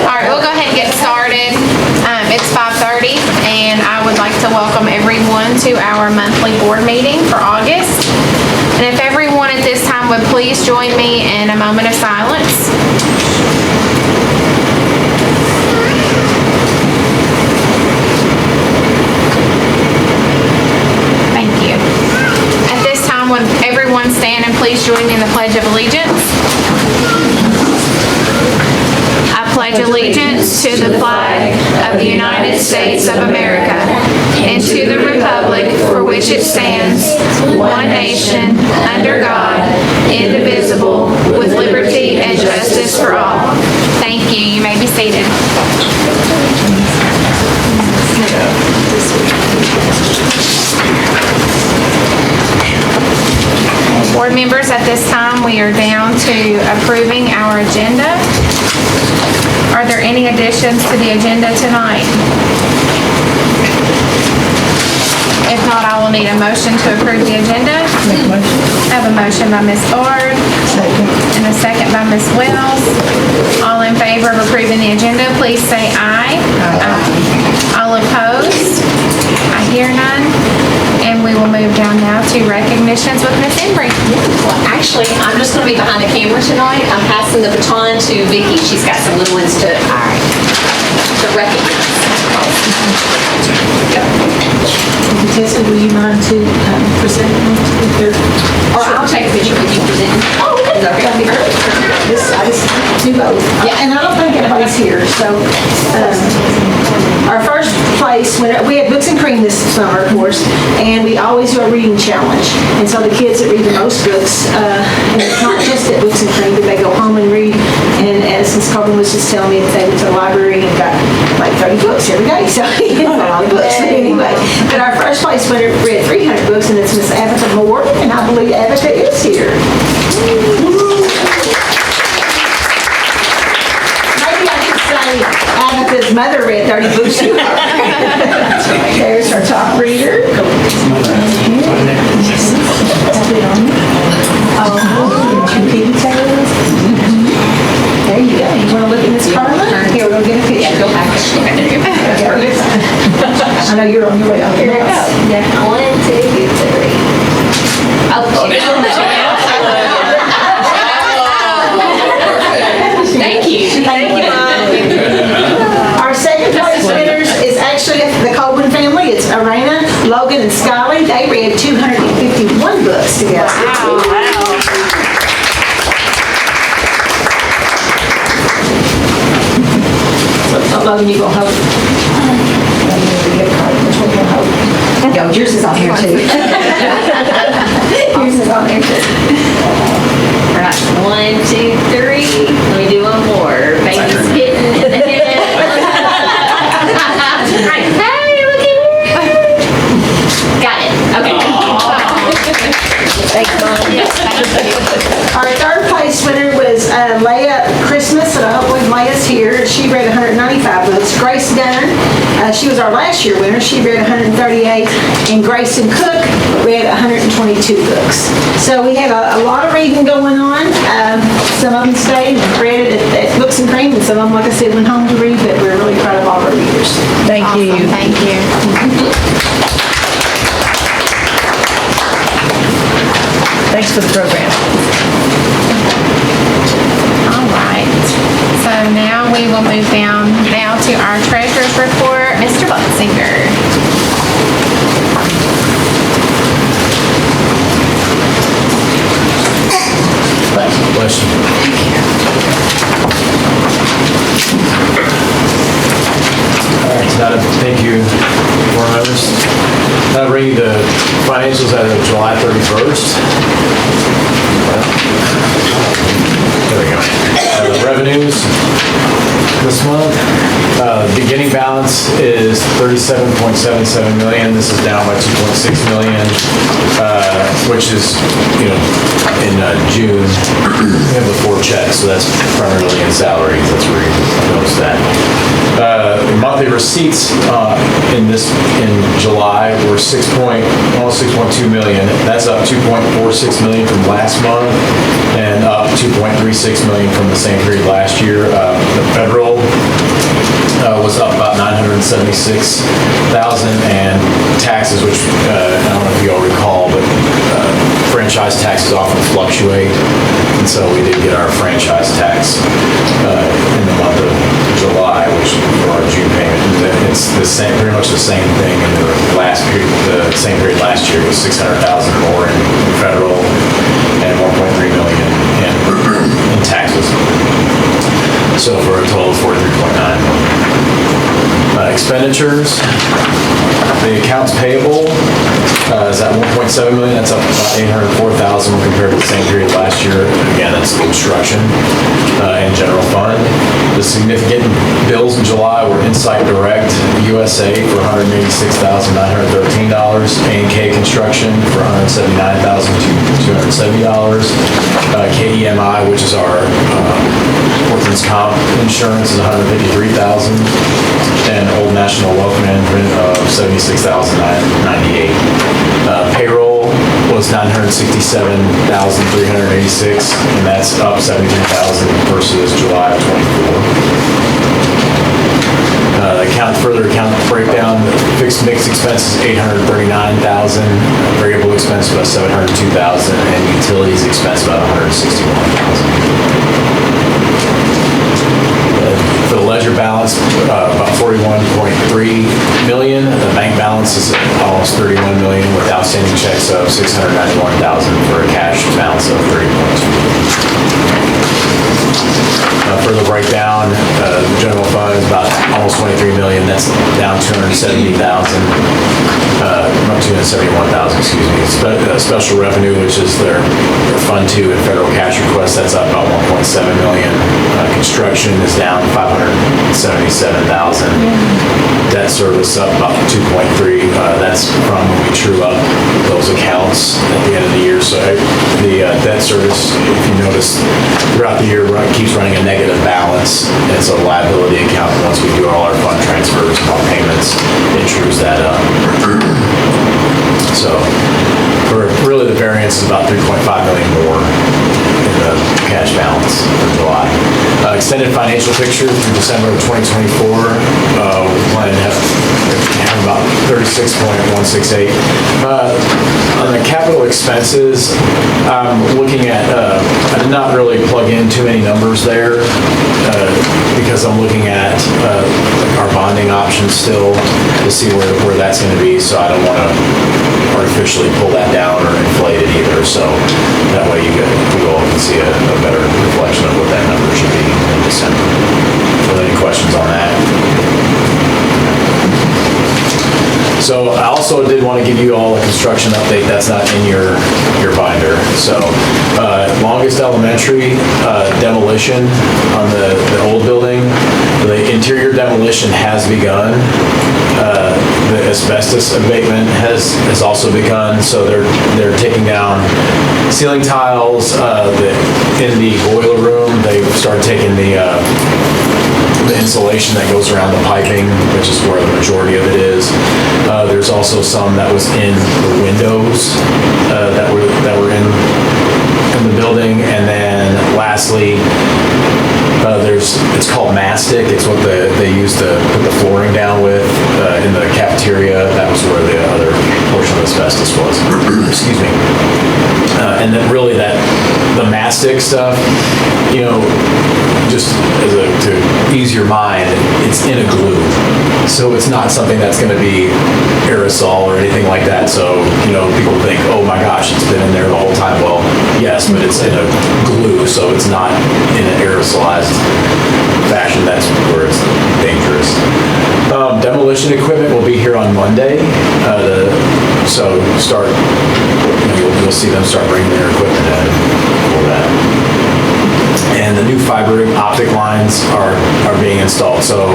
All right, we'll go ahead and get started. It's 5:30, and I would like to welcome everyone to our monthly board meeting for August. And if everyone at this time would please join me in a moment of silence. Thank you. At this time, would everyone stand and please join me in the Pledge of Allegiance? I pledge allegiance to the flag of the United States of America and to the republic for which it stands, one nation, under God, indivisible, with liberty and justice for all. Thank you. You may be seated. Board members, at this time, we are down to approving our agenda. Are there any additions to the agenda tonight? If not, I will need a motion to approve the agenda. Make a motion. I have a motion by Ms. Bard Second. and a second by Ms. Wells. All in favor of approving the agenda, please say aye. Aye. All opposed? I hear none. And we will move down now to recognitions with Ms. Embry. Well, actually, I'm just going to be behind the camera tonight. I'm passing the baton to Vicki. She's got some little ones to recognize. Tessa, will you mind to present them to their... Or I'll take a picture with you presenting. Oh, okay. That'd be great. I just do both. Yeah. And I don't think anybody's here, so our first place, we had Books and Cream this summer, of course, and we always do a reading challenge. And so the kids that read the most books, and it's not just at Books and Cream, but they go home and read. And as Ms. Coburn was just telling me that they went to the library and got like 30 books every day, so it's a lot of books. But anyway, but our first place winner read 300 books, and it's Miss Agatha Moore, and I believe Agatha is here. Maybe I should say Agatha's mother read 30 books. There's our top reader. Computer tables. There you go. You want to look at Miss Carla? Here, we'll get a picture. Yeah, go back. I know you're on your way. Here it goes. Yeah. 1, 2, 3. Oh, thank you. Thank you, Mom. Our second place winners is actually the Coburn family. It's Arena, Logan, and Skyly. They read 251 books together. Logan, you gonna hold? Yo, yours is on here too. Yours is on there too. All right. 1, 2, 3. Let me do one more. Baby's getting in the head. Hey, look at you. Got it. Okay. Thanks, Mom. Yes, thank you. Our third place winner was Leah Christmas, and I believe Leah's here. She read 195 books. Grace Dunn, she was our last year winner. She read 138, and Grayson Cook read 122 books. So we had a lot of reading going on. Some of them stayed and read it at Books and Cream, and some of them, like I said, went home to read, but we're really proud of all our readers. Thank you. Thank you. Thanks for the program. All right. So now we will move down now to our treasurer's report. Mr. Butzinger. Bless you. All right, so thank you, board members. That'll bring the financials as of July 31st. There we go. Revenues this month. Beginning balance is $37.77 million. This is down by $2.6 million, which is, in June, we have the 4 checks, so that's primarily in salaries. That's where you notice that. Monthly receipts in July were almost 6.2 million. That's up 2.46 million from last month and up 2.36 million from the same period last year. The federal $176,000, and taxes, which I don't know if you all recall, but franchise taxes often fluctuate, and so we did get our franchise tax in the month of July, which for our June payment, it's the same, pretty much the same thing in the last period. The same period last year was $600,000 more in federal and $1.3 million in taxes. So for a total of $43.9 million. Expenditures, the accounts payable is at $1.7 million. That's up about $804,000 compared to the same period last year. Again, that's construction and general fund. The significant bills in July were Insight Direct USA for $186,913, A&K Construction for $179,270, KEMI, which is our workman's comp insurance, is $153,000, and Old National Wealth Management of $76,998. Payroll was $967,386, and that's up $73,000 versus July of '24. Further account breakdown, fixed mix expenses $839,000, variable expense about $702,000, and utilities expense about $161,000. For the ledger balance, about $41.3 million. The bank balance is almost $31 million with outstanding checks of $691,000 for a cash balance of $30.2 million. Further breakdown, general fund is about almost $23 million. That's down $271,000, excuse me. Special revenue, which is their Fund 2 and federal cash requests, that's up about $1.7 million. Construction is down $577,000. Debt service up about $2.3. That's from when we true up those accounts at the end of the year. So the debt service, if you notice, throughout the year keeps running a negative balance. It's a liability account. Once we do all our fund transfers and all payments, it trues that up. So really the variance is about $3.5 million more in the cash balance for July. Extended financial picture through December of 2024, we plan to have about 36.168. On the capital expenses, I'm looking at, I did not really plug in too many numbers there because I'm looking at our bonding options still to see where that's going to be, so I don't want to artificially pull that down or inflate it either, so that way you all can see a better reflection of what that number should be in December. Are there any questions on that? So I also did want to give you all a construction update that's not in your binder. So Longest Elementary demolition on the old building, the interior demolition has begun. The asbestos abatement has also begun, so they're taking down ceiling tiles in the boiler room. They've started taking the insulation that goes around the piping, which is where the majority of it is. There's also some that was in the windows that were in the building, and then lastly, it's called mastic. It's what they use to put the flooring down with in the cafeteria. That was where the other portion of asbestos was. Excuse me. And then really the mastic stuff, just to ease your mind, it's in a glue. So it's not something that's going to be aerosol or anything like that. So, people think, oh my gosh, it's been in there the whole time. Well, yes, but it's in a glue, so it's not in an aerosolized fashion. That's where it's dangerous. Demolition equipment will be here on Monday. So you'll see them start bringing their equipment in for that. And the new fiber optic lines are being installed. So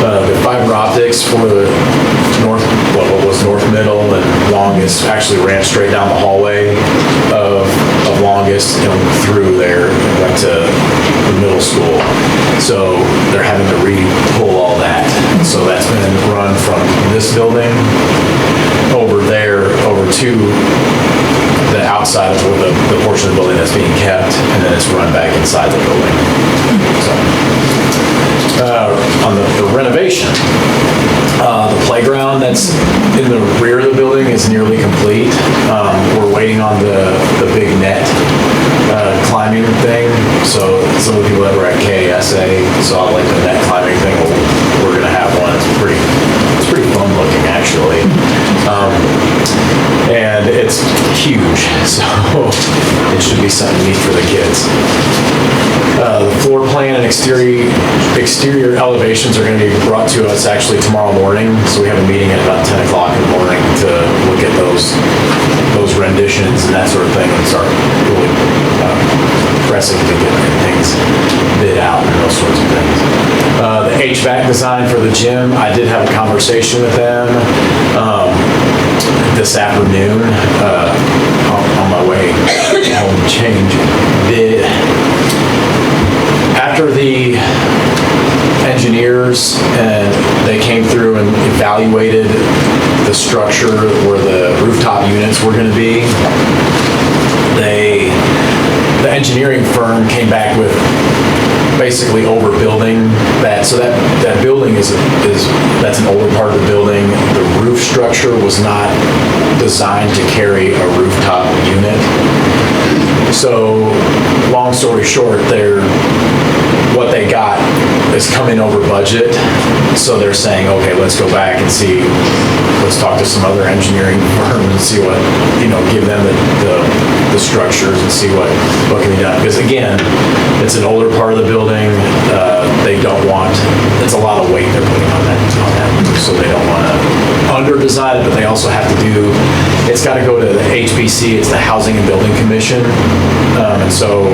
the fiber optics for the what was North Middle and Longest actually ran straight down the hallway of Longest and through there and went to the middle school. So they're having to re-pull all that. So that's been run from this building over there, over to the outside of the portion of the building that's being kept, and then it's run back inside the building. So, on the renovation, that's in the rear of the building is nearly complete. We're waiting on the big net climbing thing. So some of the people that were at KSA saw like the net climbing thing. We're gonna have one. It's pretty fun looking actually. And it's huge, so it should be something neat for the kids. The floor plan and exterior elevations are going to be brought to us actually tomorrow morning. So we have a meeting at about 10 o'clock in the morning to look at those renditions and that sort of thing and start really pressing to get things bid out and those sorts of things. The HVAC design for the gym, I did have a conversation with them this afternoon on my way home to change. After the engineers and they came through and evaluated the structure where the rooftop units were going to be, the engineering firm came back with basically overbuilding that. So that building that's an older part of the building. The roof structure was not designed to carry a rooftop unit. So long story short, what they got is coming over budget. So they're saying, okay, let's go back and see, let's talk to some other engineering firms and see what, give them the structures and see what can be done. Because again, it's an older part of the building. They don't want, it's a lot of weight they're putting on that roof, so they don't want to under-design it, but they also have to it's got to go to the HBC, it's the Housing and Building Commission. And so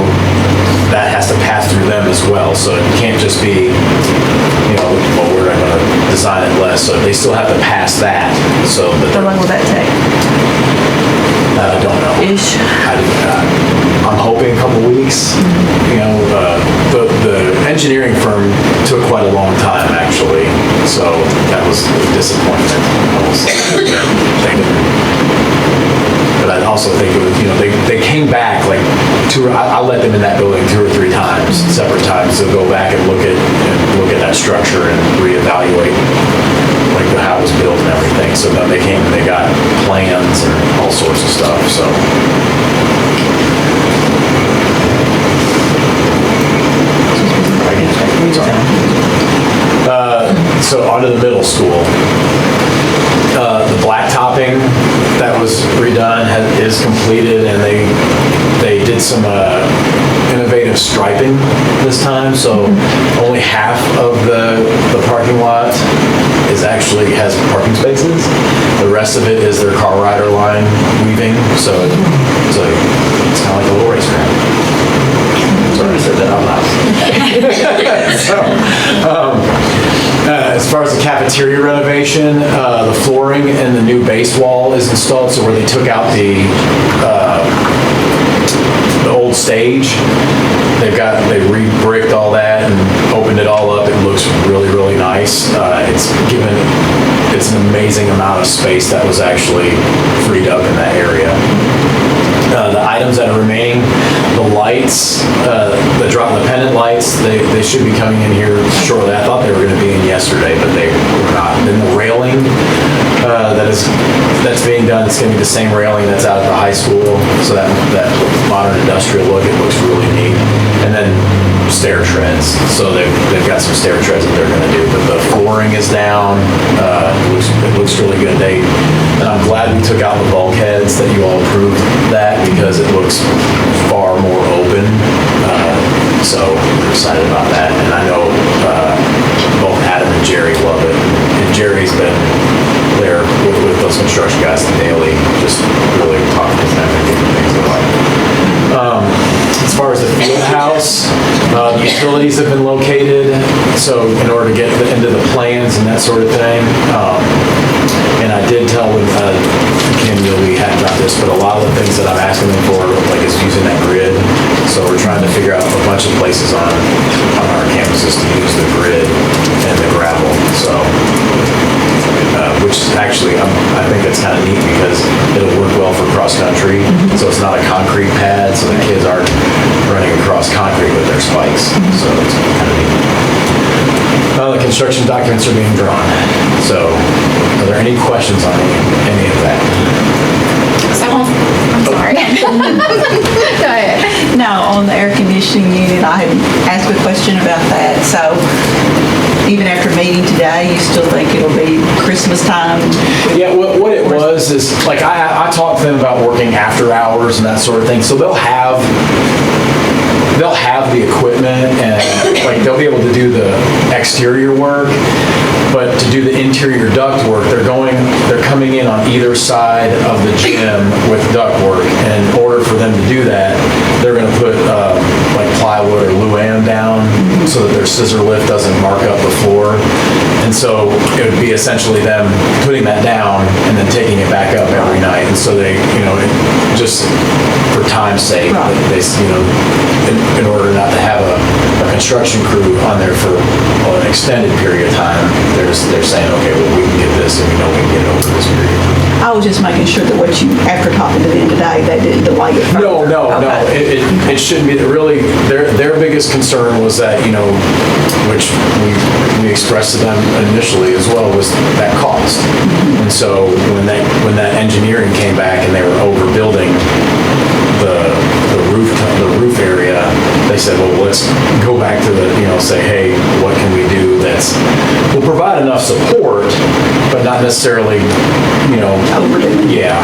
that has to pass through them as well. So it can't just be, well, we're not going to design it less. So they still have to pass that. So How long will that take? I don't know. Ish. I'm hoping a couple weeks. The engineering firm took quite a long time actually. So that was a disappointment. But I also think it was, they came back like I let them in that building 2 or 3 times, separate times, to go back and look at that structure and reevaluate like how it was built and everything. So then they came and they got plans and all sorts of stuff. So. So onto the middle school. The blacktopping that was redone is completed, and they did some innovative striping this time. So only half of the parking lot actually has parking spaces. The rest of it is their car rider line weaving. So it's kind of like a little racetrack. Sorry, I said that out loud. As far as the cafeteria renovation, the flooring and the new base wall is installed. So where they took out the old stage, they re-bricked all that and opened it all up. It looks really, really nice. It's an amazing amount of space that was actually freed up in that area. The items that are remaining, the lights, the pendant lights, they should be coming in here shortly. I thought they were going to be in yesterday, but they were not. Then the railing that's being done, it's going to be the same railing that's out at the high school. So that modern industrial look, it looks really neat. And then stair treads. So they've got some stair treads that they're going to do. But the flooring is down. It looks really good. And I'm glad we took out the bulkheads, that you all approved that, because it looks far more open. So we're excited about that. And I know both Adam and Jerry love it. And Jerry's been there with those construction guys daily, just really talking to them and getting things going. As far as the field house, the utilities have been located, so in order to get into the plans and that sort of thing. And I did tell Kim, we hadn't got this, but a lot of the things that I'm asking them for, like, is using that grid. So we're trying to figure out a bunch of places on our campuses to use the grid and the gravel. So, which actually, I think that's kind of neat because it'll work well for cross country. So it's not a concrete pad, so the kids aren't running across concrete with their spikes. So it's kind of neat. The construction documents are being drawn. So, are there any questions on any of that? So, I'm sorry. Go ahead. No, on the air conditioning unit, I had asked a question about that. So even after meeting today, you still think it'll be Christmas time? Yeah, what it was is, like, I talked to them about working after hours and that sort of thing, so they'll have the equipment and, like, they'll be able to do the exterior work, but to do the interior duct work, they're coming in on either side of the gym with duct work, and in order for them to do that, they're gonna put, like, plywood or Luan down so that their scissor lift doesn't mark up the floor. And so it would be essentially them putting that down and then taking it back up every night. And so they, just for time's sake, Right. they, in order not to have a construction crew on there for an extended period of time, they're saying, okay, well, we can get this and we know we can get it over this period of time. I was just making sure that what you, after talking to them today, they didn't delay it further. No. Okay. It shouldn't be. Really, their biggest concern was that, which we expressed to them initially as well, was that cost. And so when that engineering came back and they were overbuilding the roof area, they said, well, let's go back to say, hey, what can we do will provide enough support, but not necessarily, Overdo. yeah.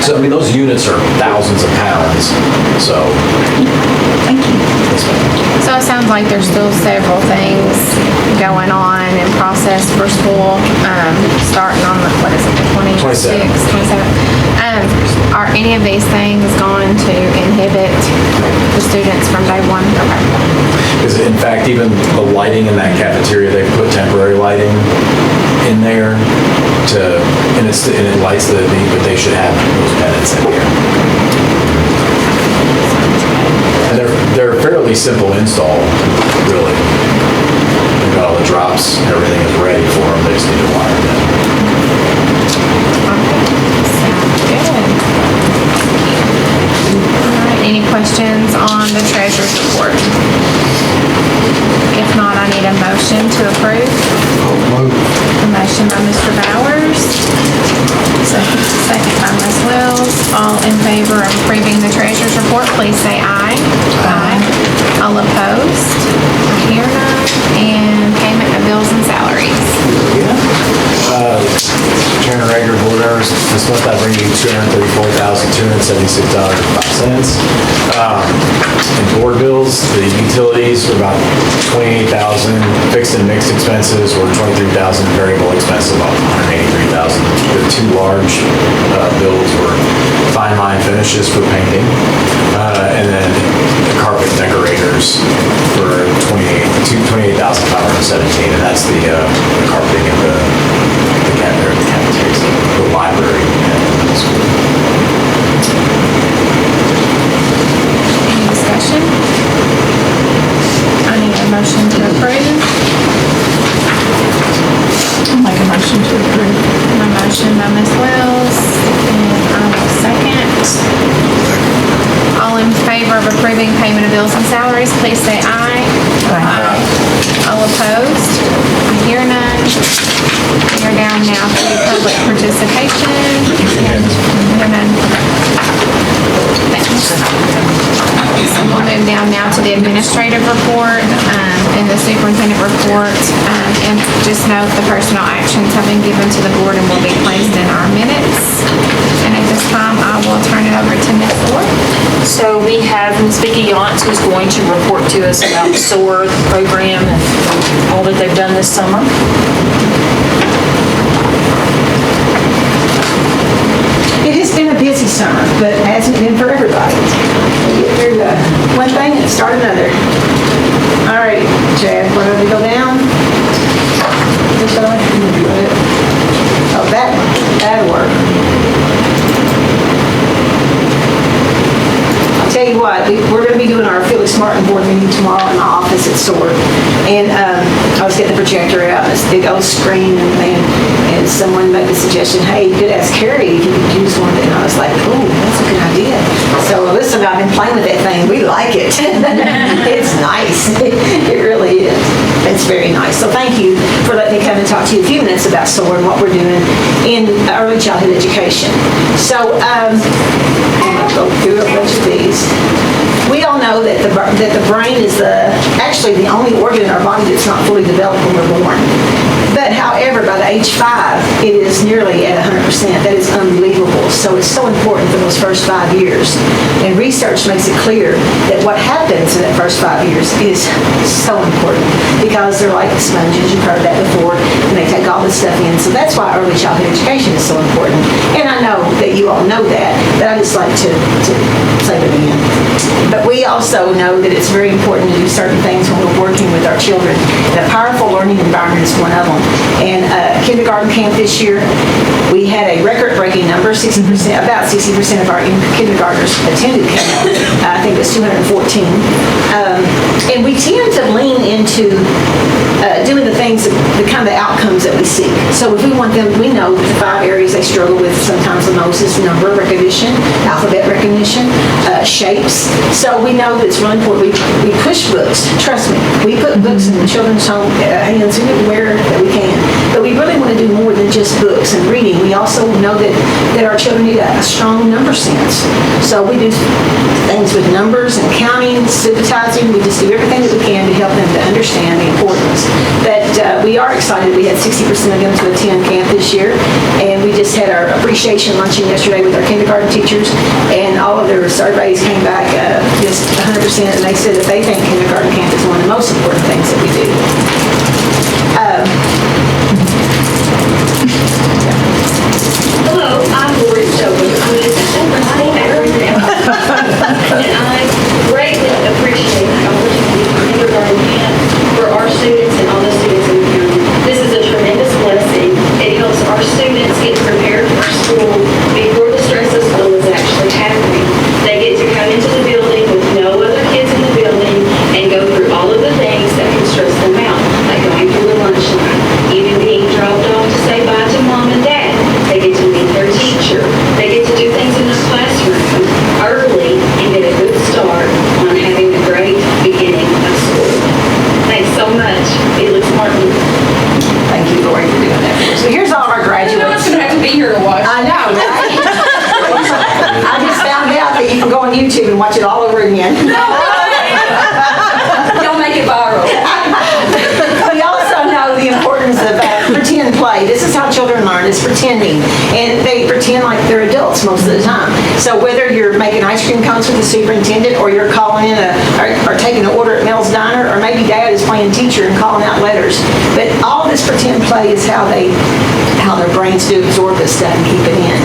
So, I mean, those units are thousands of pounds, so. Thank you. So it sounds like there's still several things going on in process for school, starting on the, what is it, the 26th, 27th? Are any of these things going to inhibit the students from day one? Okay. Because in fact, even the lighting in that cafeteria, they've put temporary lighting in there and it lights the need, but they should have those pennants in here. And they're fairly simple install, really. They've got all the drops, everything is ready for them, they just need to wire them. Sounds good. All right, any questions on the treasurer's report? If not, I need a motion to approve. A motion by Mr. Bowers. Second by Ms. Wells. All in favor of approving the treasurer's report, please say aye. Aye. All opposed? I hear none. And payment of bills and salaries. Chairman Rager, board members, this month I bring you $234,276.05. In board bills, the utilities were about $28,000, fixed and mixed expenses were $23,000, variable expenses about $183,000. The two large bills were fine line finishes for painting, and then the carpet decorators for $28,517, and that's the carpeting in the cafeteria, the library, and the school. Any discussion? I need a motion to approve. I'll make a motion to approve. My motion by Ms. Wells, and I will second. All in favor of approving payment of bills and salaries, please say aye. Aye. All opposed? I hear none. We are down now to public participation. Hear none. Thanks. So we'll move down now to the administrative report and the superintendent report. And just note the personal actions have been given to the board and will be placed in our minutes. And at this time, I will turn it over to Ms. Ford. So we have Ms. Vicki Yance who's going to report to us about SOAR, the program, and all that they've done this summer. It has been a busy summer, but it hasn't been for everybody. We get through one thing and start another. All right, Chad, we're going to go down. This way? Oh, that'll work. I'll tell you what, we're going to be doing our Felix Martin board meeting tomorrow in the office at SOAR. And I was get the projector out, this big old screen, and someone made the suggestion, hey, you could ask Carrie if you could use one, and I was like, oh, that's a good idea. So Alyssa and I have been playing with that thing, we like it. It's nice, it really is. It's very nice. So thank you for letting me come and talk to you a few minutes about SOAR and what we're doing in early childhood education. So, I'm gonna go through a bunch of these. We all know that the brain is actually the only organ in our body that's not fully developed when we're born. But however, by the age 5, it is nearly at 100%. That is unbelievable. So it's so important for those first 5 years. And research makes it clear that what happens in that first 5 years is so important because they're like sponges. You've heard that before. And they take all this stuff in. So that's why early childhood education is so important. And I know that you all know that, but I just like to say it again. But we also know that it's very important to do certain things when we're working with our children. And a powerful learning environment is one of them. And kindergarten camp this year, we had a record-breaking number, about 60% of our kindergartners attended camp. I think it was 214. And we tend to lean into doing the things, the kind of outcomes that we seek. So if we want them, we know the 5 areas they struggle with sometimes the most is number recognition, alphabet recognition, shapes. So we know that it's really important. We push books. Trust me. We put books in the children's hands anywhere that we can. But we really want to do more than just books and reading. We also know that our children need a strong number sense. So we do things with numbers and counting, systematizing. We just do everything that we can to help them to understand the importance. But we are excited. We had 60% of them to attend camp this year. And we just had our appreciation luncheon yesterday with our kindergarten teachers. And all of their surveys came back just 100%. And they said that they think kindergarten camp is one of the most important things that we do. Hello, I'm Lori Stover. I'm an assistant principal at Greenville. And I greatly appreciate the opportunity for kindergarten camp for our students and all the students in the county. This is a tremendous blessing. It helps our students get prepared for school before the stress of school is actually happening. They get to come into the building with no other kids in the building and go through all of the things that can stress them out, like going through the lunch line, even being dropped off to say bye to mom and dad. They get to meet their teacher. They get to do things in the classroom early and get a good start on having a great beginning of school. Thanks so much, Felix Martin. Thank you, Lori, for doing that. So here's all of our graduates. going to have to be here to watch. I know, right? I just found out that you can go on YouTube and watch it all over again. Don't make it viral. We also know the importance of pretend play. This is how children learn, is pretending. And they pretend like they're adults most of the time. So whether you're making ice cream cones with the superintendent, or you're calling in or taking an order at Mel's Diner, or maybe dad is playing teacher and calling out letters. But all this pretend play is how their brains do absorb this stuff and keep it in.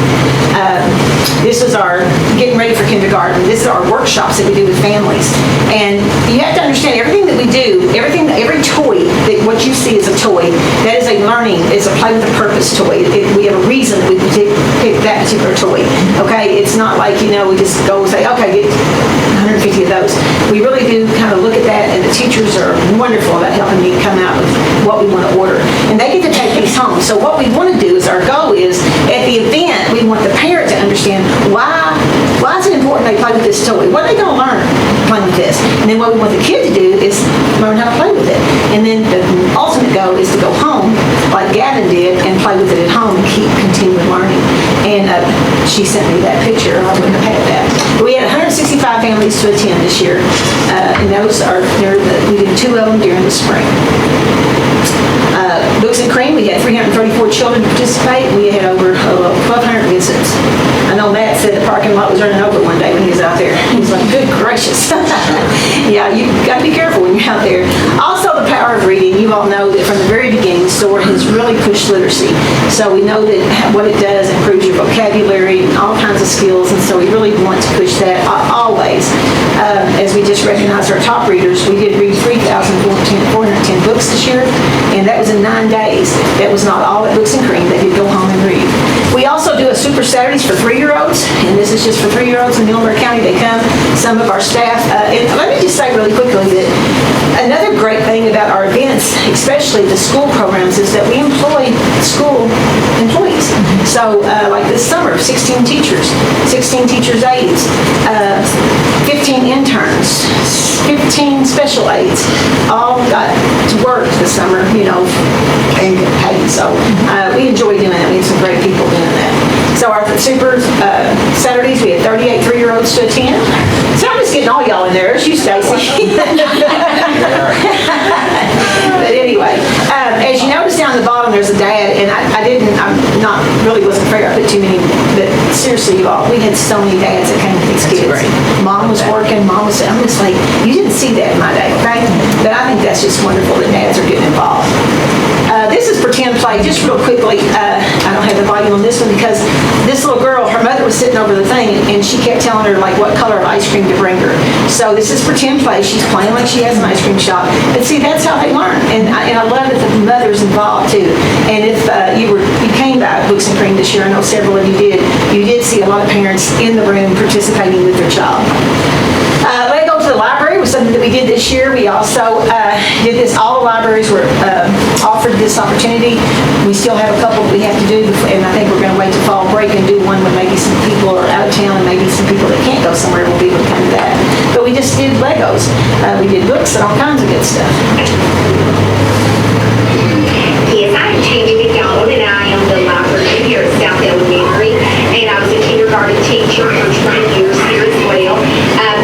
This is our getting ready for kindergarten. This is our workshops that we do with families. And you have to understand everything that we do, every toy, that what you see is a toy, that is a learning, is a play with a purpose toy. We have a reason that we pick that particular toy. Okay? It's not like, we just go and say, okay, get 150 of those. We really do kind of look at that, and the teachers are wonderful about helping me come out with what we want to order. And they get to take these home. So what we want to do is, our goal is, at the event, we want the parent to understand why is it important they play with this toy? What are they going to learn playing with this? And then what we want the kid to do is learn how to play with it. And then the ultimate goal is to go home, like Gavin did, and play with it at home and keep continuing learning. And she sent me that picture. I wouldn't have had that. But we had 165 families to attend this year. And those we did 2 of them during the spring. Books and Cream, we had 334 children participate. We had over 1,200 visits. I know Matt said the parking lot was running over one day when he was out there. He was like, good gracious. Yeah, you got to be careful when you're out there. Also, the power of reading. You all know that from the very beginning, SOAR has really pushed literacy. So we know that what it does improves your vocabulary and all kinds of skills. And so we really want to push that always. As we just recognized our top readers, we did read 3,410 books this year. And that was in 9 days. That was not all at Books and Cream. They did go home and read. We also do a Super Saturdays for 3-year-olds, and this is just for 3-year-olds in Miller County. They come, some of our staff, and let me just say really quickly that another great thing about our events, especially the school programs, is that we employ school employees. So like this summer, 16 teachers aides, 15 interns, 15 special aides, all got to work this summer, and get paid. So we enjoy doing that. We have some great people doing that. So our Super Saturdays, we had 38 3-year-olds to attend. So I'm just getting all y'all in there. There's you, Stacy. But anyway, as you notice down the bottom, there's a dad, and wasn't fair. I put too many, but seriously, you all, we had so many dads that came with these kids. Mom was working, I'm just like, you didn't see that in my day, okay? But I think that's just wonderful that dads are getting involved. This is pretend play, just real quickly. I don't have the volume on this one because this little girl, her mother was sitting over the thing and she kept telling her like what color of ice cream to bring her. So this is pretend play. She's playing like she has an ice cream shop. But see, that's how they learn. And I love that the mother's involved too. And if you came by Books and Cream this year, I know several of you did see a lot of parents in the room participating with their child. Let Go to the Library was something that we did this year. We also did this, all the libraries were offered this opportunity. We still have a couple that we have to do, and I think we're going to wait till fall break and do one when maybe some people are out of town and maybe some people that can't go somewhere will be able to come to that. But we just did Legos. We did books and all kinds of good stuff. Yes, I'm Tammy McDonald, and I am the librarian here at South Elementary, and I was a kindergarten teacher for 20 years here as well.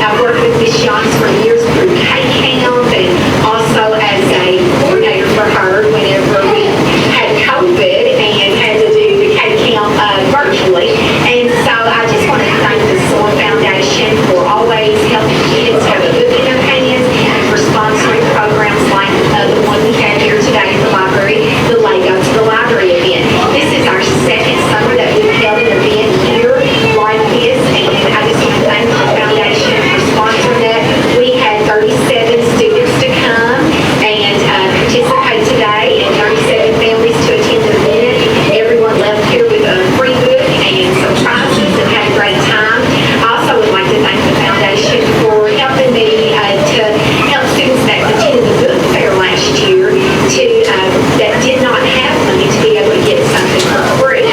I've worked with Ms. Younts for years through K-Camp and also as a coordinator for her whenever we had COVID and had to do the K-Camp virtually. And so I just want to thank the SOAR Foundation for always helping kids have a book in their hands and for sponsoring programs like the one we had here today at the library, the Lego to the Library event. This is our second summer that we've held an event here like this, and I just want to thank the foundation for sponsoring that. We had 37 students to come and participate today, and 37 families to attend the event. Everyone left here with a free book and some prizes and had a great time. I also would like to thank the foundation for helping me to help students that attended the book fair last year that did not have money to be able to get something for free.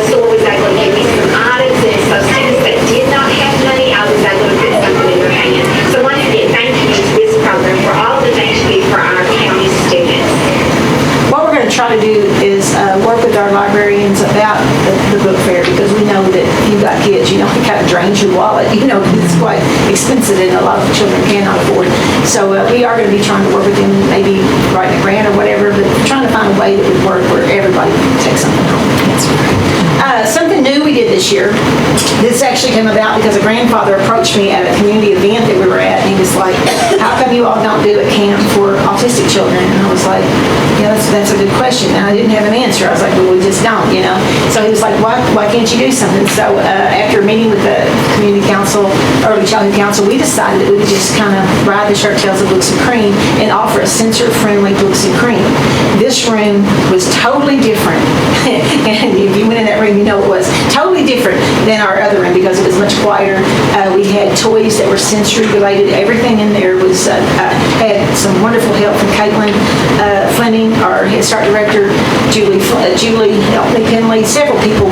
SOAR was able to give me some items, and so students that did not have money, I was able to put something in their hands. So once again, thank you to this program for all the things you do for our county students. What we're going to try to do is work with our librarians about the book fair, because we know that if you've got kids, it kind of drains your wallet, because it's quite expensive and a lot of children cannot afford. So we are going to be trying to work with them, maybe writing a grant or whatever, but trying to find a way that would work where everybody can take something home. Something new we did this year, this actually came about because a grandfather approached me at a community event that we were at, and he was like, how come you all don't do a camp for autistic children? And I was like, yeah, that's a good question. And I didn't have an answer. I was like, well, we just don't, So he was like, why can't you do something? So after meeting with the community council, early childhood council, we decided that we would just kind of ride the shirt tails of Books and Cream and offer a sensor-friendly Books and Cream. This room was totally different. And if you went in that room, you know it was totally different than our other room because it was much quieter. We had toys that were sensory related. Everything in there was had some wonderful help from Caitlin Fleming, our Head Start director, Julie Penley. Several people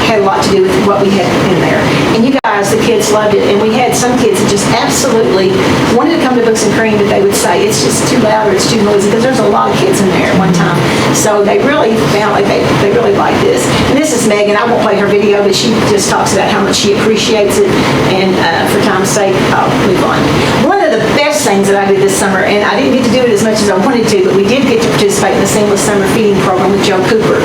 had a lot to do with what we had in there. And you guys, the kids loved it. And we had some kids that just absolutely wanted to come to Books and Cream, but they would say it's just too loud or it's too noisy, because there's a lot of kids in there at one time. So they really found like they really like this. And this is Megan. I won't play her video, but she just talks about how much she appreciates it. And for time's sake, I'll move on. One of the best things that I did this summer, and I didn't get to do it as much as I wanted to, but we did get to participate in the Seamless Summer Feeding Program with Joe Cooper.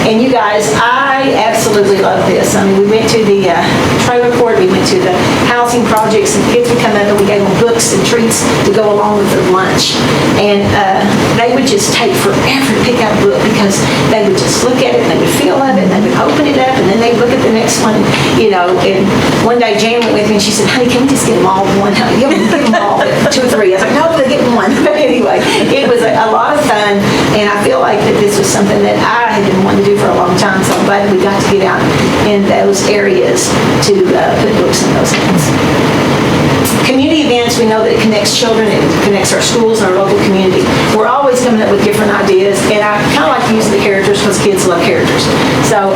And you guys, I absolutely love this. I mean, we went to the trailer court, we went to the housing projects, and kids would come up and we gave them books and treats to go along with their lunch. And they would just take forever to pick out a book because they would just look at it and they would feel of it and they would open it up and then they'd look at the next one, And one day Jan went with me and she said, honey, can we just get them all one? Give them all 2 or 3. I was like, no, they get one. But anyway, it was a lot of fun, and I feel like that this was something that I had been been wanting to do for a long time, so I'm glad we got to get out in those areas to put books in those hands. Community events, we know that it connects children, it connects our schools and our local community. We're always coming up with different ideas, and I kind of like using the characters because kids love characters. So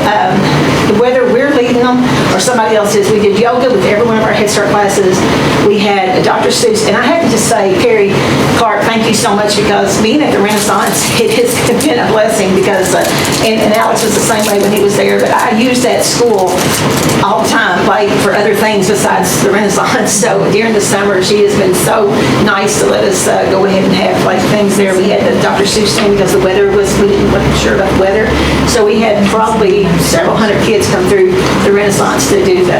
whether we're leading them or somebody else is, we did yoga with every one of our Head Start classes. We had Dr. Seuss, and I have to just say, Carrie Clark, thank you so much, because being at the Renaissance, it has been a blessing because, and Alex was the same way when he was there, but I use that school all the time, like for other things besides the Renaissance. So during the summer, she has been so nice to let us go ahead and have like things there. We had the Dr. Seuss thing because the weather was, we weren't sure about the weather. So we had probably several hundred kids come through the Renaissance to do the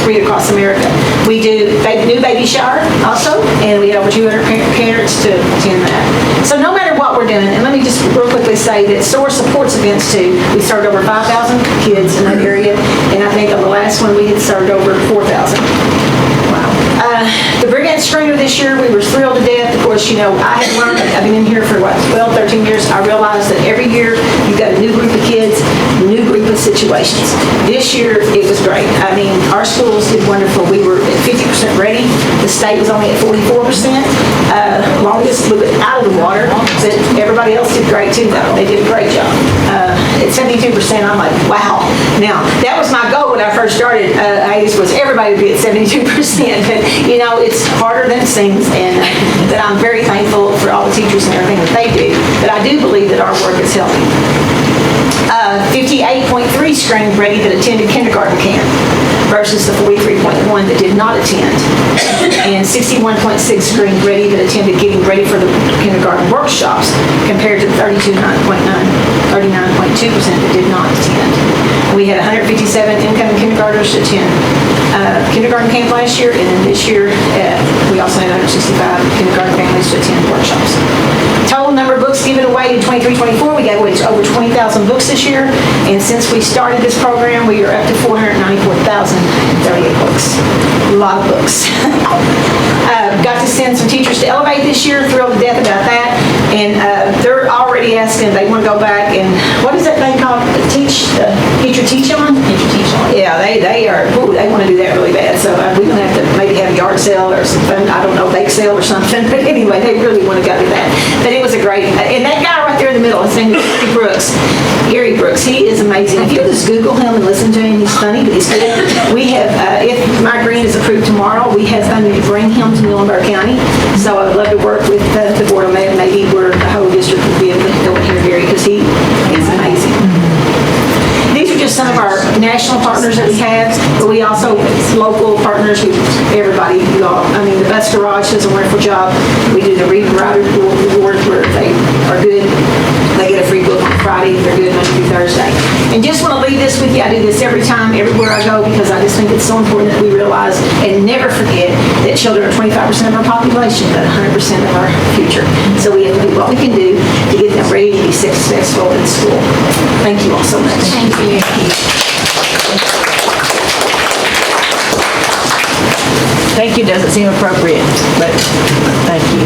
Read Across America. We do new baby shower also, and we had over 200 parents to attend that. So no matter what we're doing, and let me just real quickly say that SOAR supports events too. We served over 5,000 kids in that area, and I think on the last one we had served over 4,000. Wow. The Brigade Screener this year, we were thrilled to death. Of course, you know, I had learned, I've been in here for what, 12, 13 years. I realized that every year you've got a new group of kids, new group of situations. This year, it was great. I mean, our schools did wonderful. We were at 50% ready. The state was only at 44%. Longest a little bit out of the water, but everybody else did great too, though. They did a great job. At 72%, I'm like, wow. Now, that was my goal when I first started ACE, was everybody would be at 72%, but you know, it's harder than it seems, and that I'm very thankful for all the teachers and everything that they do, but I do believe that our work is helping. 58.3 screened ready that attended kindergarten camp versus the 43.1 that did not attend, and 61.6 screened ready that attended getting ready for the kindergarten workshops compared to 39.2% that did not attend. We had 157 incoming kindergartners to attend kindergarten camp last year, and then this year we also had 165 kindergarten families to attend workshops. Total number of books given away in 23-24, we gave away over 20,000 books this year, and since we started this program, we are up to 494,038 books. A lot of books. Got to send some teachers to Elevate this year, thrilled to death about that, and they're already asking, they want to go back and, what is that thing called? Teacher Teach On? Teacher Teach On. Yeah, they are, ooh, they want to do that really bad, so we're going to have to maybe have a yard sale or something, I don't know, bake sale or something, but anyway, they really want to go to that. But it was a great, and that guy right there in the middle, his name is Gary Brooks, he is amazing. If you just Google him and listen to him, he's funny, but he's good. We have, if my grant is approved tomorrow, we have funding to bring him to Muhlenberg County, so I would love to work with the board on that, maybe where the whole district would be able to go in here, Gary, because he is amazing. These are just some of our national partners that we have, but we also, local partners with everybody. I mean, the Bus Garage does a wonderful job. We do the Read Writer Award where they are good. They get a free book on Friday. They're good Monday through Thursday. And just want to leave this with you. I do this every time, everywhere I go, because I just think it's so important that we realize and never forget that children are 25% of our population, but 100% of our future. So we have to do what we can do to get them ready to be successful in school. Thank you all so much. Thank you. Thank you doesn't seem appropriate, but thank you.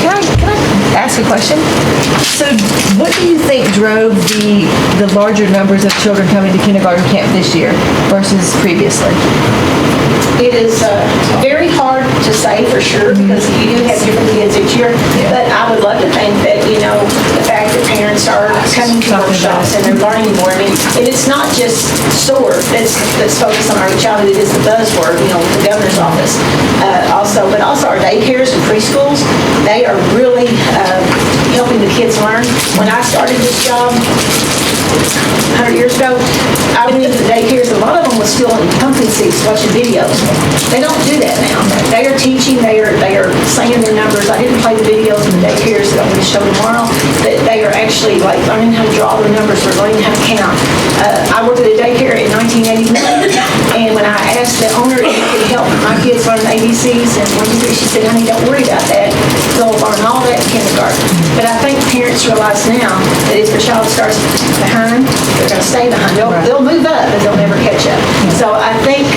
Can I ask a question? So what do you think drove the larger numbers of children coming to kindergarten camp this year versus previously? It is very hard to say for sure because you do have different kids each year, but I would love to think that, you know, the fact that parents are coming to workshops and they're learning more. I mean, and it's not just SOAR that's focused on early childhood, it is the buzzword, you know, the governor's office but also our daycares and preschools, they are really helping the kids learn. When I started this job 100 years ago, I went into the daycares, a lot of them was still in pumpkin seats watching videos. They don't do that now. They are teaching, they are saying their numbers. I didn't play the videos in the daycares that I'm going to show tomorrow, but they are actually like learning how to draw their numbers, they're learning how to count. I worked at a daycare in 1981, and when I asked the owner if he could help my kids learn ABCs and 1, 2, 3, she said, honey, don't worry about that. They'll learn all that in kindergarten. But I think parents realize now that if their child starts behind, they're going to stay behind. They'll move up, but they'll never catch up. So I think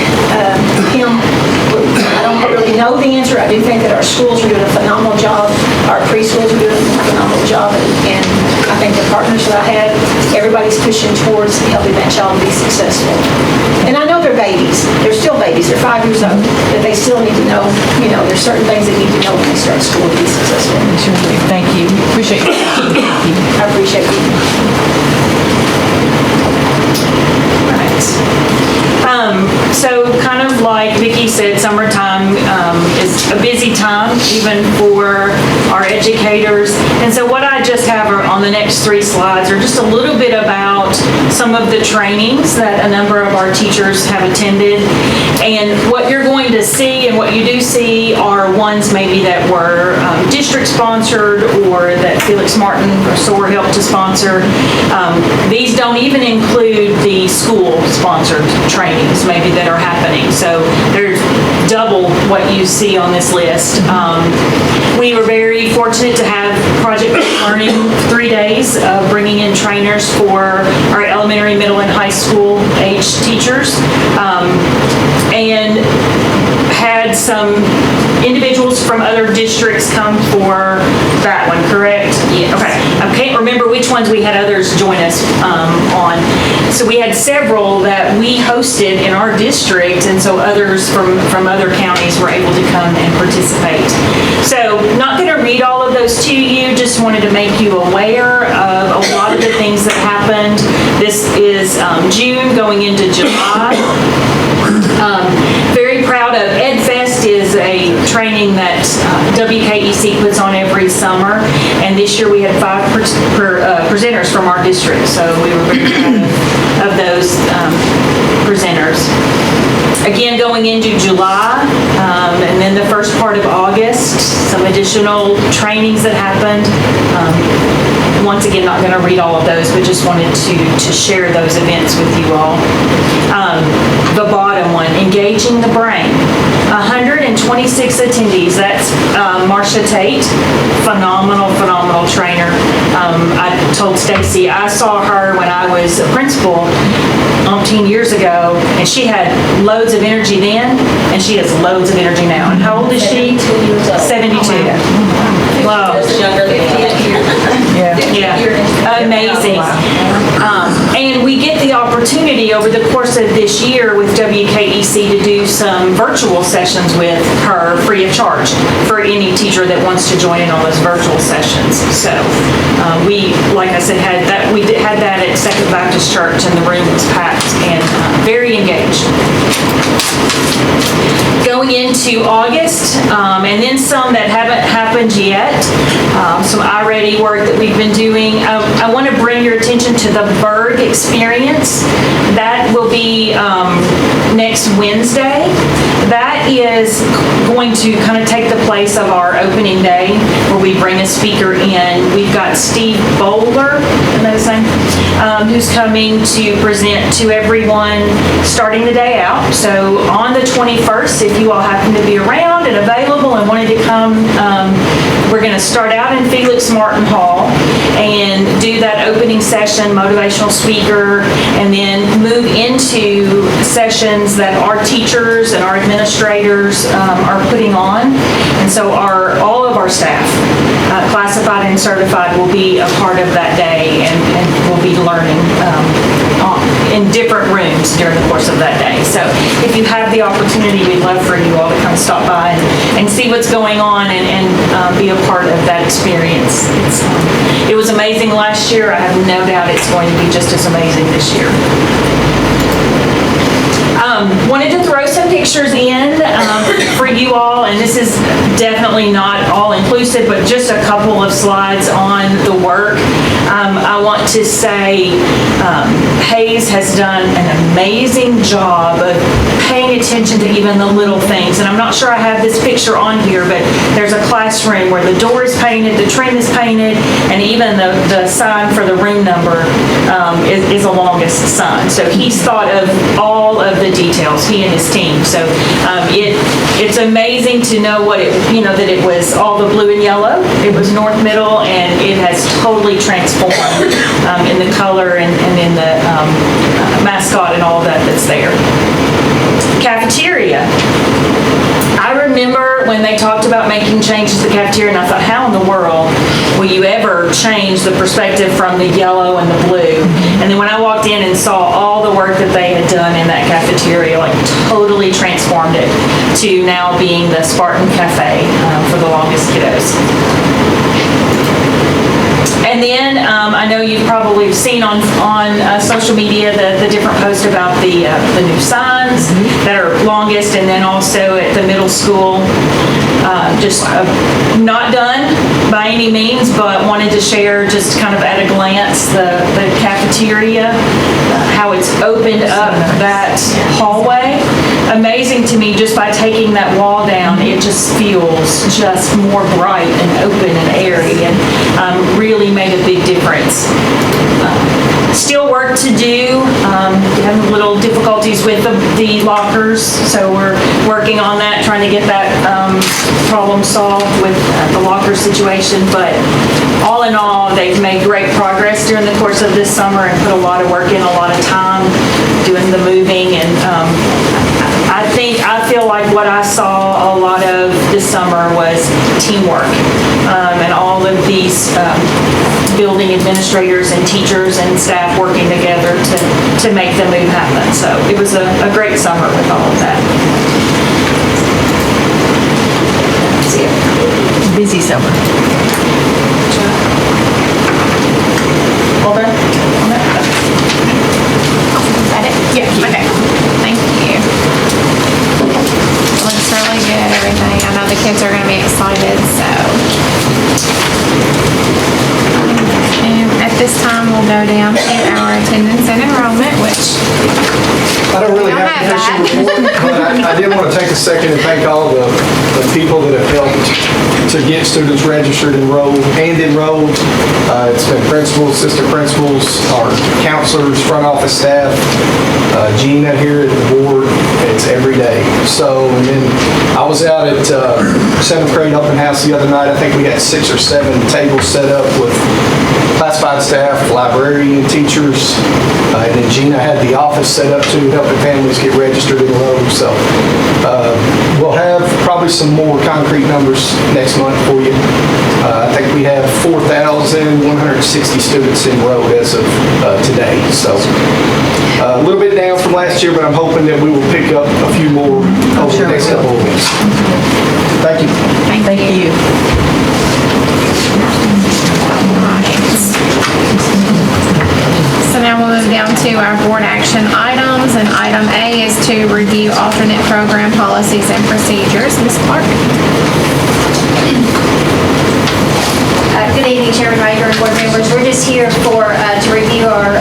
pushing towards helping that child be successful. And I know they're babies. They're still babies. They're 5 years old, but they still need to know, there's certain things they need to know when they start school to be successful. Sure do. Thank you. Appreciate you. I appreciate you. So kind of like Vicki said, summertime is a busy time, even for our educators. And so what I just have on the next 3 slides are just a little bit about some of the trainings that a number of our teachers have attended. And what you're going to see and what you do see are ones maybe that were district-sponsored or that Felix Martin or SOAR helped to sponsor. These don't even include the school-sponsored trainings maybe that are happening. So there's double what you see on this list. We were very fortunate to have project-based learning 3 days of bringing in trainers for our elementary, middle, and high school age teachers. And had some individuals from other districts come for that one, correct? Yes. Okay. I can't remember which ones we had others join us on. So we had several that we hosted in our district, and so others from other counties were able to come and participate. So not going to read all of those to you, just wanted to make you aware of a lot of the things that happened. This is June going into July. Very proud of EdFest is a training that WKEC puts on every summer, and this year we had 5 presenters from our district, so we were very proud of those presenters. Again, going into July, and then the first part of August, some additional trainings that happened. Once again, not going to read all of those, but just wanted to share those events with you all. The bottom one, Engaging the Brain. 126 attendees. That's Marcia Tate, phenomenal trainer. I told Stacy I saw her when I was a principal 18 years ago, and she had loads of energy then, and she has loads of energy now. And how old is she? 72. Wow. Younger than Yeah, amazing. And we get the opportunity over the course of this year with WKEC to do some virtual sessions with her free of charge for any teacher that wants to join in on those virtual sessions. So we, like I said, had that at Second Baptist Church, and the room was packed and very engaged. Going into August, and then some that haven't happened yet, some iReady work that we've been doing. I want to bring your attention to the Berg Experience. That will be next Wednesday. That is going to kind of take the place of our opening day, where we bring a speaker in. We've got Steve Bowler, who's coming to present to everyone starting the day out. So on the 21st, if you all happen to be around and available and wanted to come, we're going to start out in Felix Martin Hall and do that opening session, motivational speaker, and then move into sessions that our teachers and our administrators are putting on. And so all of our staff, classified and certified, will be a part of that day, and will be learning in different rooms during the course of that day. So if you have the opportunity, we'd love for you all to come stop by and see what's going on and be a part of that experience. It was amazing last year. I have no doubt it's going to be just as amazing this year. Wanted to throw some pictures in for you all, and this is definitely not all-inclusive, but just a couple of slides on the work. I want to say Hayes has done an amazing job of paying attention to even the little things, and I'm not sure I have this picture on here, but there's a classroom where the door is painted, the trim is painted, and even the sign for the room number is the longest sign. So he's thought of all of the details, he and his team. So it's amazing to know that it was all the blue and yellow. It was North Middle, and it has totally transformed in the color and in the mascot and all of that's there. Cafeteria. I remember when they talked about making changes to the cafeteria, and I thought, how in the world will you ever change the perspective from the yellow and the blue? And then when I walked in and saw all the work that they had done in that cafeteria, like totally transformed it to now being the Spartan Cafe for the longest kiddos. And then I know you've probably seen on social media the different posts about the new signs that are longest, and then also at the middle school, just not done by any means, but wanted to share just kind of at a glance the cafeteria, how it's opened up that hallway. Amazing to me, just by taking that wall down, it just feels just more bright and open and airy, and really made a big difference. Still work to do. Having little difficulties with the lockers, so we're working on that, trying to get that problem solved with the locker situation. But all in all, they've made great progress during the course of this summer and put a lot of work in, a lot of time doing the moving, and I feel like what I saw a lot of this summer was teamwork, and all of these building administrators and teachers and staff working together to make the move happen. So it was a great summer with all of that. That's it. Busy summer. All done? Is that it? Yeah. Okay. Thank you. Looks really good, everything. I know the kids are gonna be excited, so. And at this time, we'll go down to our attendance and enrollment, which I don't really We don't have an have issue report, but I did want to take a second and thank all the people that have helped to get students registered, enrolled. It's been principals, assistant principals, our counselors, front office staff, Gina here at the board. It's every day. So, and then I was out at 7th grade open house the other night. I think we had 6 or 7 tables set up with classified staff, librarian, teachers, and then Gina had the office set up too, helping families get registered and enrolled. So we'll have probably some more concrete numbers next month for you. I think we have 4,160 students enrolled as of today. So a little bit down from last year, but I'm hoping that we will pick up a few more over the next couple of weeks. Thank you. Thank you. So now we'll move down to our board action items, and item A is to review alternate program policies and procedures. Ms. Clark? Good evening, Chairman Rager and board members. We're just here to review our,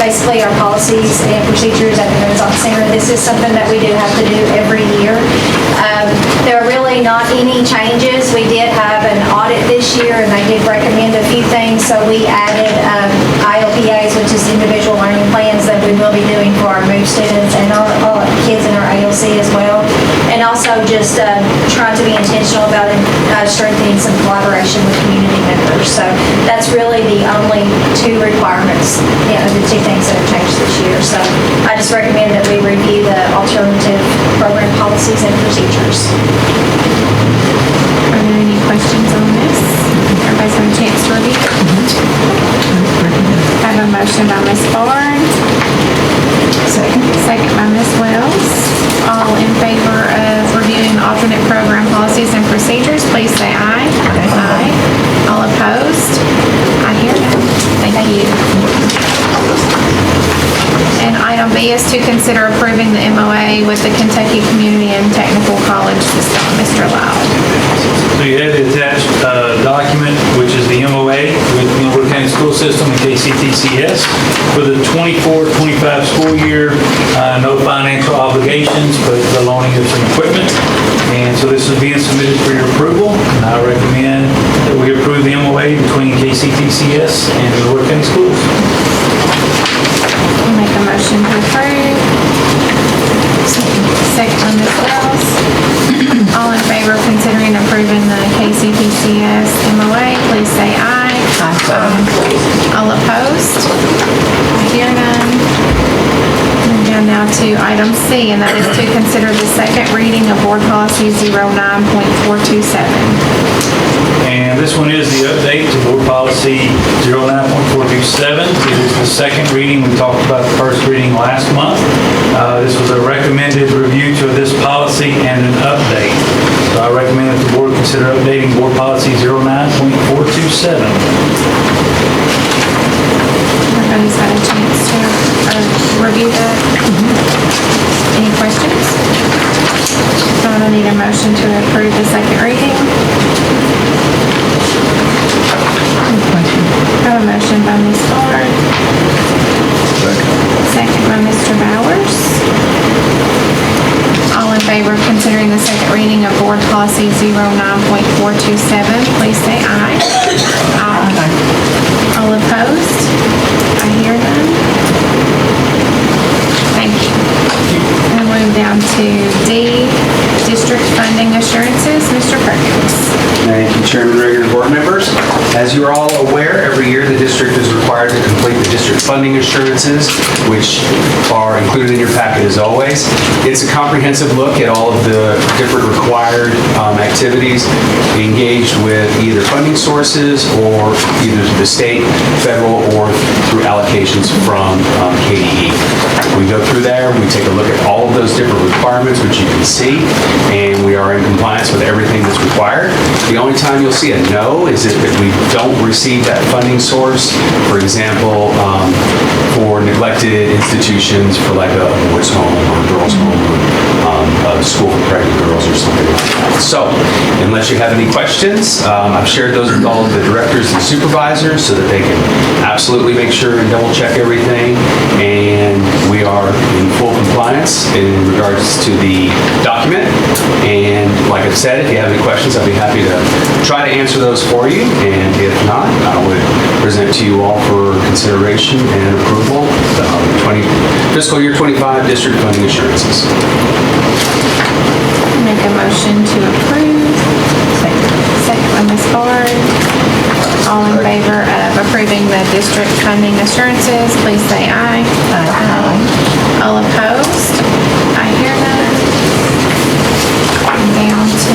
basically our policies and procedures at the Renaissance Center. This is something that we do have to do every year. There are really not any changes. We did have an audit this year, and they did recommend a few things, so we added ILPAs, which is individual learning plans that we will be doing for our MOVE students and all kids in our ALC as well. And also just trying to be intentional about strengthening some collaboration with community members. So that's really the only 2 requirements, the 2 things that have changed this year. So I just recommend that we review the alternative program policies and procedures. Are there any questions on this? Everybody's had a chance to review? I have a motion by Ms. Ford. Second by Ms. Wells. All in favor of reviewing alternate program policies and procedures, please say aye. Aye. All opposed? I hear that. Thank you. And item B is to consider approving the MOA with the Kentucky Community and Technical College System. Mr. Loud. So you have the attached document, which is the MOA with the Wood County School System and KCTCS for the 24-25 school year. No financial obligations, but the loaning of some equipment. And so this is being submitted for your approval, and I recommend that we approve the MOA between KCTCS and the Wood County Schools. I'll make a motion to approve. Second by Ms. Wells. All in favor of considering approving the KCTCS MOA, please say aye. Aye. All opposed? I hear none. Move down now to item C, and that is to consider the second reading of Board Policy 09.427. And this one is the update to Board Policy 09.427. It is the second reading. We talked about the first reading last month. This was a recommended review to this policy and an update. So I recommend that the board consider updating Board Policy 09.427. Everybody's had a chance to review that. Any questions? So I need a motion to approve the second reading. I have a motion by Ms. Ford. Second by Mr. Bowers. All in favor of considering the second reading of Board Policy 09.427, please say aye. Aye. All opposed? I hear none. Thank you. We'll move down to D, District Funding Assurances. Mr. Perkins. Thank you, Chairman, regular board members. As you are all aware, every year the district is required to complete the district funding assurances, which are included in your packet as always. It's a comprehensive look at all of the different required activities engaged with either funding sources or either the state, federal, or through allocations from KDE. We go through there, we take a look at all of those different requirements, which you can see, and we are in compliance with everything that's required. The only time you'll see a no is if we don't receive that funding source. For example, for neglected institutions, for like a boys' home or a girls' home, or a school for pregnant girls or something like that. So, unless you have any questions, I've shared those with all of the directors and supervisors so that they can absolutely make sure and double check everything. And we are in full compliance in regards to the document. And like I said, if you have any questions, I'd be happy to try to answer those for you. And if not, I would present to you all for consideration and approval the fiscal year 25 district funding assurances. Make a motion to approve. Second by Ms. Ford. All in favor of approving the district funding assurances, please say aye. Aye. All opposed? I hear none. Down to,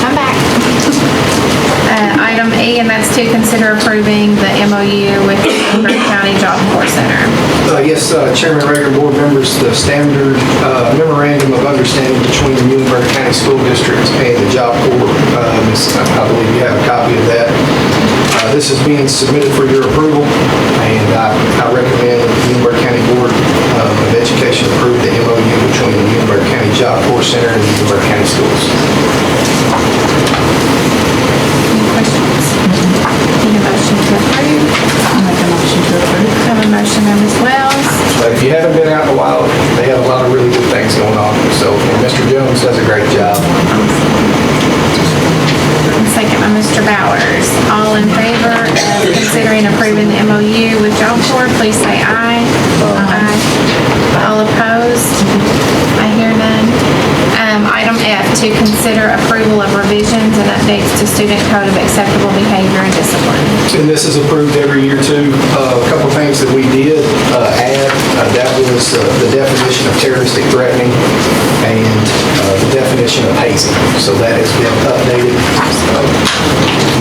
come back. Item E, and that's to consider approving the MOU with the Green County Job Corps Center. Yes, Chairman, regular board members, the standard memorandum of understanding between the Muhlenberg County School District and the Job Corps. I believe you have a copy of that. This is being submitted for your approval, and I recommend the Muhlenberg County Board of Education approve the MOU between the Muhlenberg County Job Corps Center and the Muhlenberg County Schools. Any questions? Need a motion to approve? I'll make a motion to approve. I have a motion by Ms. Wells. If you haven't been out in a while, they have a lot of really good things going on. So, and Mr. Jones does a great job. Second by Mr. Bowers. All in favor of considering approving the MOU with Job Corps, please say aye. Aye. All opposed? I hear none. Item F, to consider approval of revisions and updates to Student Code of Acceptable Behavior and Discipline. And this is approved every year too. A couple things that we did add, that was the definition of terroristic threatening and the definition of hazing. So that has been updated.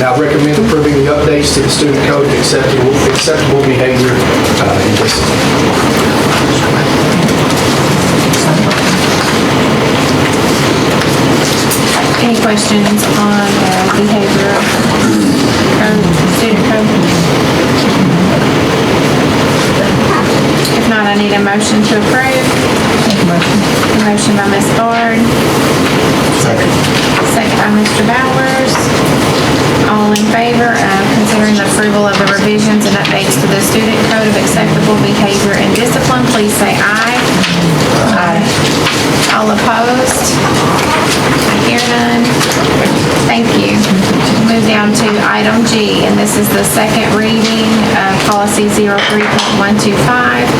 Now I recommend approving the updates to the Student Code of Acceptable Behavior and Discipline. Any questions on the behavior code, student code? If not, I need a motion to approve. A motion by Ms. Ford. Second by Mr. Bowers. All in favor of considering the approval of the revisions and updates to the Student Code of Acceptable Behavior and Discipline, please say aye. Aye. All opposed? I hear none. Thank you. Move down to item G, and this is the second reading of policy 03.125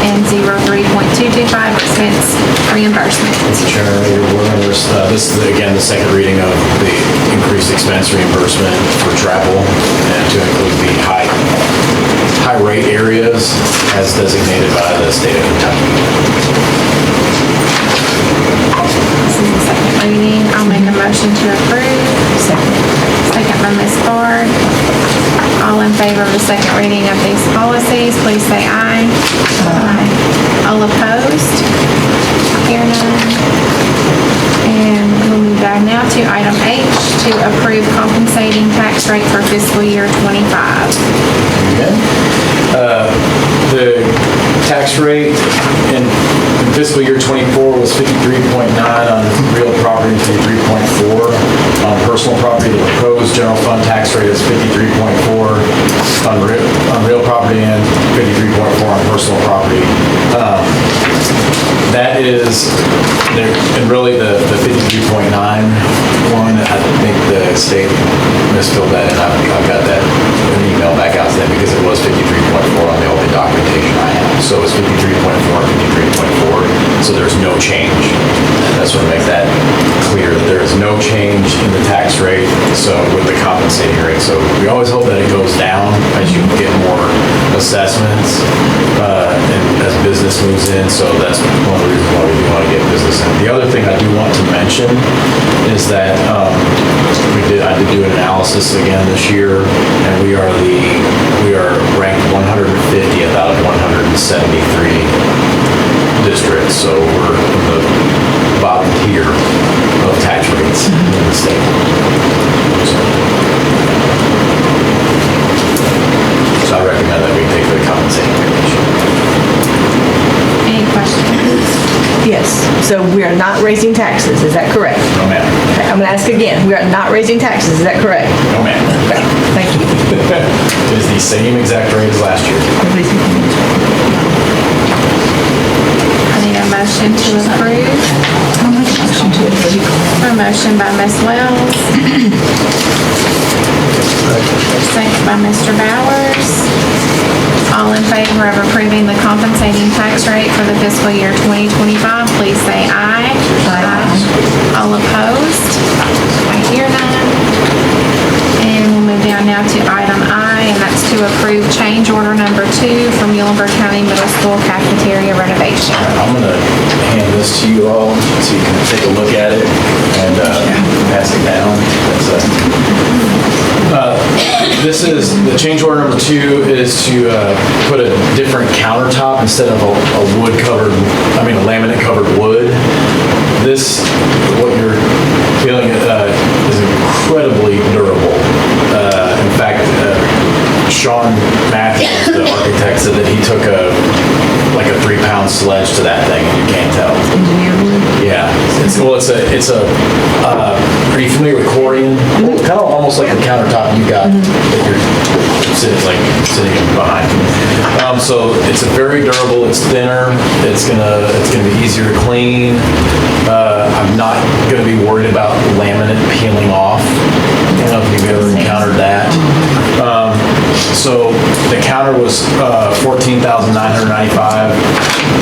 and 03.225, expense reimbursement. Mr. Chairman, your board members, this is again the second reading of the increased expense reimbursement for travel and to include the high rate areas as designated by the state of Kentucky. motion to approve? Second by Ms. Bard. All in favor of the second reading of these policies, please say aye. Aye. All opposed? Hear none. And we'll move back now to item H, to approve compensating tax rate for fiscal year '25. The tax rate in fiscal year '24 was 53.9 on real property, 53.4 on personal property. The proposed general fund tax rate is 53.4 on real property and 53.4 on personal property. That is, and really the 53.9 one, I think the state misfilled that, and I've got that an email back out to them because it was 53.4 on the only documentation I have. So it's 53.4 and 53.4, so there's no change. That's what makes that clear, that there is no change in the tax rate, so with the compensating rate. So we always hope that it goes down as you get more assessments and as business moves in, so that's one of the reasons why we do want to get business in. The other thing I do want to mention is that I did do an analysis again this year, and we are ranked 150th out of 173 districts, so we're in the bottom tier of tax rates in the state. So I recommend that we take the compensating rate. Any questions? Yes, so we are not raising taxes, is that correct? No, ma'am. Okay, I'm gonna ask again, we are not raising taxes, is that correct? No, ma'am. Okay, thank you. It is the same exact rate as last year. I need a motion to approve. A motion by Ms. Wells. Second by Mr. Bowers. All in favor of approving the compensating tax rate for the fiscal year 2025, please say aye. Aye. All opposed? I hear none. And we'll move down now to item I, and that's to approve change order number 2 for Muhlenberg County Middle School cafeteria renovation. I'm gonna hand this to you all so you can take a look at it and pass it down. This is, the change order number 2 is to put a different countertop instead of a laminate covered wood. This, what you're feeling is incredibly durable. In fact, Sean Matthews, the architect, said that he took a 3-pound sledge to that thing, and you can't tell. Yeah. Are you familiar with Corian? Kind of almost like the countertop you got that you're sitting behind. So it's very durable. It's thinner. It's gonna be easier to clean. I'm not gonna be worried about laminate peeling off. I don't know if you've ever encountered that. So the counter was $14,995.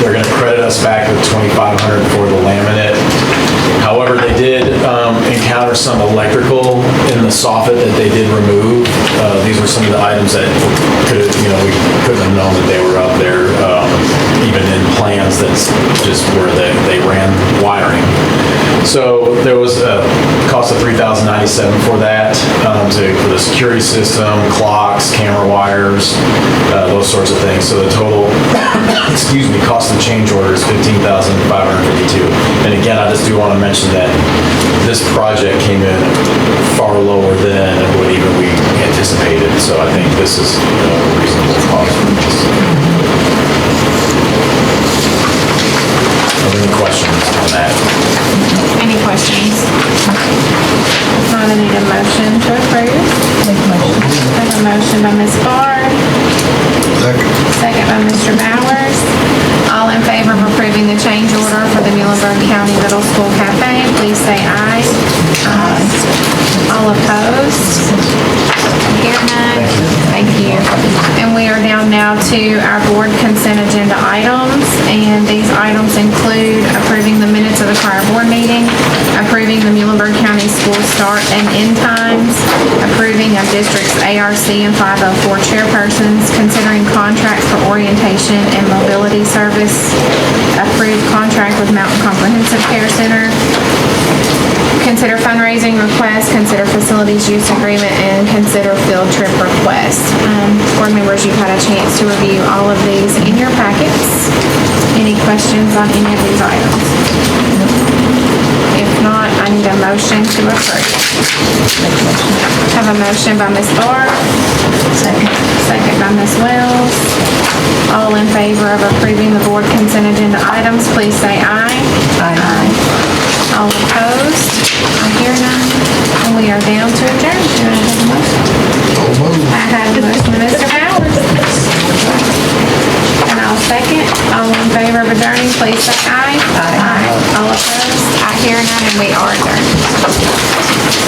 They're going to credit us back with $2,500 for the laminate. However, they did encounter some electrical in the soffit that they did remove. These were some of the items that we couldn't have known that they were up there, even in plans that's just where they ran wiring. So there was a cost of $3,097 for that, for the security system, clocks, camera wires, those sorts of things. So the total, cost of change order is $15,552. And again, I just do want to mention that this project came in far lower than what even we anticipated. So I think this is a reasonable cost for this. Are there any questions on that? Any questions? If not, I need a motion to approve. I have a motion by Ms. Bard. Second by Mr. Bowers. All in favor of approving the change order for the Muhlenberg County Middle School Cafe, please say aye. Aye. All opposed? Hear none? Thank you. And we are down now to our board consent agenda items, and these items include approving the minutes of the prior board meeting, approving the Muhlenberg County school start and end times, approving of district's ARC and 504 chairpersons, considering contract for orientation and mobility service, approved contract with Mountain Comprehensive Care Center, consider fundraising housing request, consider facilities use agreement, and consider field trip request. Board members, you've had a chance to review all of these in your packets. Any questions on any of these items? If not, I need a motion to approve. Have a motion by Ms. Barr. Second by Ms. Wells. All in favor of approving the board consent agenda items, please say aye. Aye. All opposed? I hear none. And we are down to adjourn. Do you want to have a motion? I have a motion by Mr. Bowers. And I'll second. All in favor of adjourning, please say aye. Aye. All opposed? I hear none, and we are adjourned.